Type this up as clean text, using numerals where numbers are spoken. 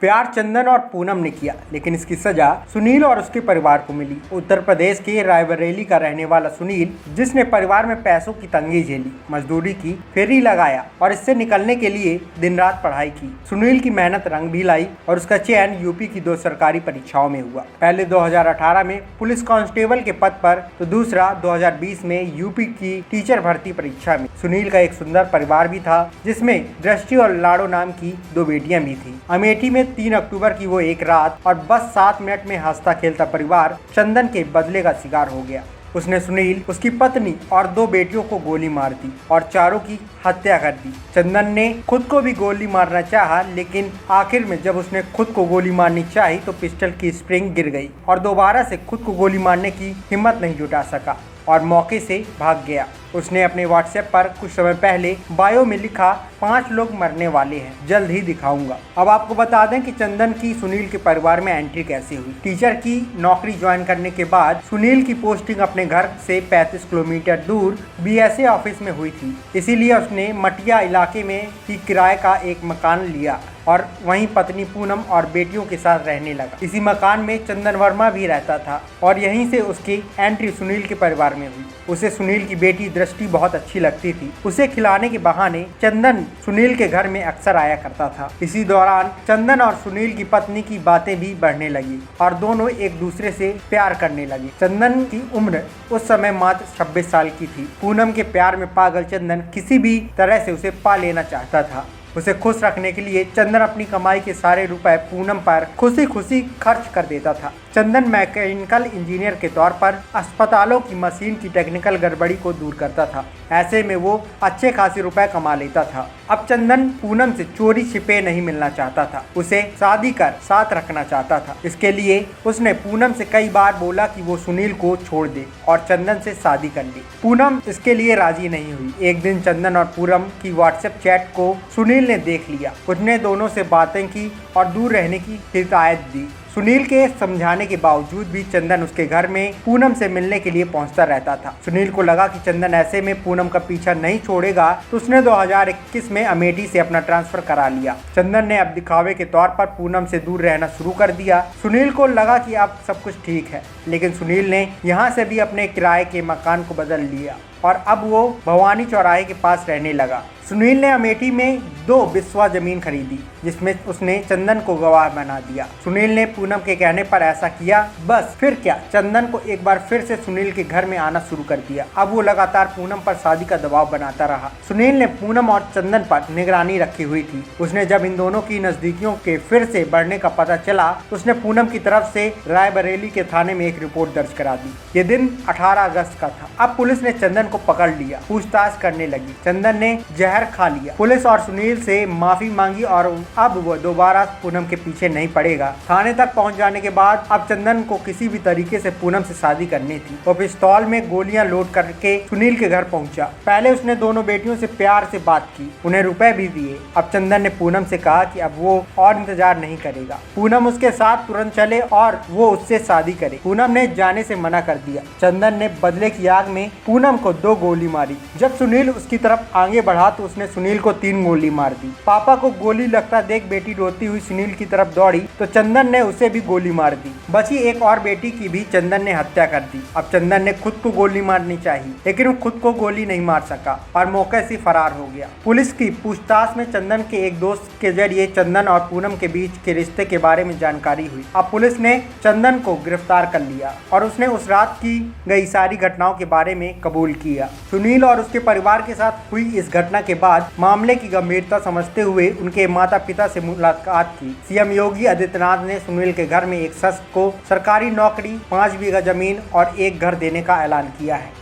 प्यार चंदन और पूनम ने किया, लेकिन इसकी सजा सुनील और उसके परिवार को मिली। उत्तर प्रदेश के रायबरेली का रहने वाला सुनील, जिसने परिवार में पैसों की तंगी झेली, मजदूरी की, फेरी लगाया और इससे निकलने के लिए दिन रात पढ़ाई की। सुनील की मेहनत रंग भी लाई और उसका चयन यूपी की 2 सरकारी परीक्षाओं में हुआ। पहले 2018 में पुलिस कांस्टेबल के पद पर, तो दूसरा 2020 में यूपी की टीचर भर्ती परीक्षा में। सुनील का एक सुंदर परिवार भी था, जिसमें दृष्टि और लाडो नाम की 2 बेटियां भी थी। अमेठी में 3 अक्टूबर की वो एक रात और बस 7 मिनट में हंसता खेलता परिवार चंदन के बदले का शिकार हो गया। उसने सुनील, उसकी पत्नी और 2 बेटियों को गोली मार दी और चारों की हत्या कर दी। चंदन ने खुद को भी गोली मारना चाहा, लेकिन आखिर में जब उसने खुद को गोली मारनी चाही तो पिस्टल की स्प्रिंग गिर गई और दोबारा से खुद को गोली मारने की हिम्मत नहीं जुटा सका और मौके से भाग गया। उसने अपने व्हाट्सएप पर कुछ समय पहले बायो में लिखा, 5 लोग मरने वाले हैं, जल्द ही दिखाऊंगा। अब आपको बता दें कि चंदन की सुनील के परिवार में एंट्री कैसे हुई। टीचर की नौकरी ज्वाइन करने के बाद सुनील की पोस्टिंग अपने घर से 35 किलोमीटर दूर बीएसए ऑफिस में हुई थी, इसीलिए उसने मटिया इलाके में ही किराए का एक मकान लिया और वहीं पत्नी पूनम और बेटियों के साथ रहने लगा। इसी मकान में चंदन वर्मा भी रहता था और यहीं से उसकी एंट्री सुनील के परिवार में हुई। उसे सुनील की बेटी दृष्टि बहुत अच्छी लगती थी। उसे खिलाने के बहाने चंदन सुनील के घर में अक्सर आया करता था। इसी दौरान चंदन और सुनील की पत्नी की बातें भी बढ़ने लगी और दोनों एक दूसरे से प्यार करने लगे। चंदन की उम्र उस समय मात्र 26 साल की थी। पूनम के प्यार में पागल चंदन किसी भी तरह से उसे पा लेना चाहता था। उसे खुश रखने के लिए चंदन अपनी कमाई के सारे रुपए पूनम पर खुशी खुशी खर्च कर देता था। चंदन मैकेनिकल इंजीनियर के तौर पर अस्पतालों की मशीन की टेक्निकल गड़बड़ी को दूर करता था। ऐसे में वो अच्छे खासे रुपए कमा लेता था। अब चंदन पूनम से चोरी छिपे नहीं मिलना चाहता था, उसे शादी कर साथ रखना चाहता था। इसके लिए उसने पूनम से कई बार बोला कि वो सुनील को छोड़ दे और चंदन से शादी कर ले। पूनम इसके लिए राजी नहीं हुई। एक दिन चंदन और पूनम की व्हाट्सएप चैट को सुनील ने देख लिया। उसने दोनों से बातें की और दूर रहने की हिदायत दी। सुनील के समझाने के बावजूद भी चंदन उसके घर में पूनम से मिलने के लिए पहुंचता रहता था। सुनील को लगा कि चंदन ऐसे में पूनम का पीछा नहीं छोड़ेगा, तो उसने 2021 में अमेठी से अपना ट्रांसफर करा लिया। चंदन ने अब दिखावे के तौर पर पूनम से दूर रहना शुरू कर दिया। सुनील को लगा कि अब सब कुछ ठीक है, लेकिन सुनील ने यहाँ से भी अपने किराए के मकान को बदल लिया और अब वो भवानी चौराहे के पास रहने लगा। सुनील ने अमेठी में 2 बिस्वा जमीन खरीदी, जिसमें उसने चंदन को गवाह बना दिया। सुनील ने पूनम के कहने पर ऐसा किया। बस फिर क्या, चंदन को एक बार फिर से सुनील के घर में आना शुरू कर दिया। अब वो लगातार पूनम पर शादी का दबाव बनाता रहा। सुनील ने पूनम और चंदन पर निगरानी रखी हुई थी। उसने जब इन दोनों की नजदीकियों के फिर से बढ़ने का पता चला, तो उसने पूनम की तरफ से रायबरेली के थाने में एक रिपोर्ट दर्ज करा दी। ये दिन 18 अगस्त का था। अब पुलिस ने चंदन को पकड़ लिया, पूछताछ करने लगी। चंदन ने जहर खा लिया। पुलिस और सुनील से माफी मांगी और अब वो दोबारा पूनम के पीछे नहीं पड़ेगा। थाने तक पहुंच जाने के बाद अब चंदन को किसी भी तरीके से पूनम से शादी करनी थी। वो पिस्तौल में गोलियां लोड करके सुनील के घर पहुंचा। पहले उसने दोनों बेटियों से प्यार से बात की, उन्हें रुपए भी दिए। अब चंदन ने पूनम से कहा कि अब वो और इंतजार नहीं करेगा। पूनम उसके साथ तुरंत चले और वो उससे शादी करे। पूनम ने जाने से मना कर दिया। चंदन ने बदले की आग में पूनम को 2 गोली मारी। जब सुनील उसकी तरफ आगे बढ़ा तो उसने सुनील को 3 गोली मार दी। पापा को गोली लगता देख बेटी रोती हुई सुनील की तरफ दौड़ी तो चंदन ने उसे भी गोली मार दी। बची एक और बेटी की भी चंदन ने हत्या कर दी। अब चंदन ने खुद को गोली मारनी चाहिए, लेकिन वो खुद को गोली नहीं मार सका और मौके से फरार हो गया। पुलिस की पूछताछ में चंदन के एक दोस्त के जरिए चंदन और पूनम के बीच के रिश्ते के बारे में जानकारी हुई। अब पुलिस ने चंदन को गिरफ्तार कर लिया और उसने उस रात की गई सारी घटनाओं के बारे में कबूल किया। सुनील और उसके परिवार के साथ हुई इस घटना के बाद मामले की गंभीरता समझते हुए उनके माता पिता से मुलाकात की। सीएम योगी आदित्यनाथ ने सुनील के घर में एक शख्स को सरकारी नौकरी, 5 बीघा जमीन और एक घर देने का ऐलान किया है।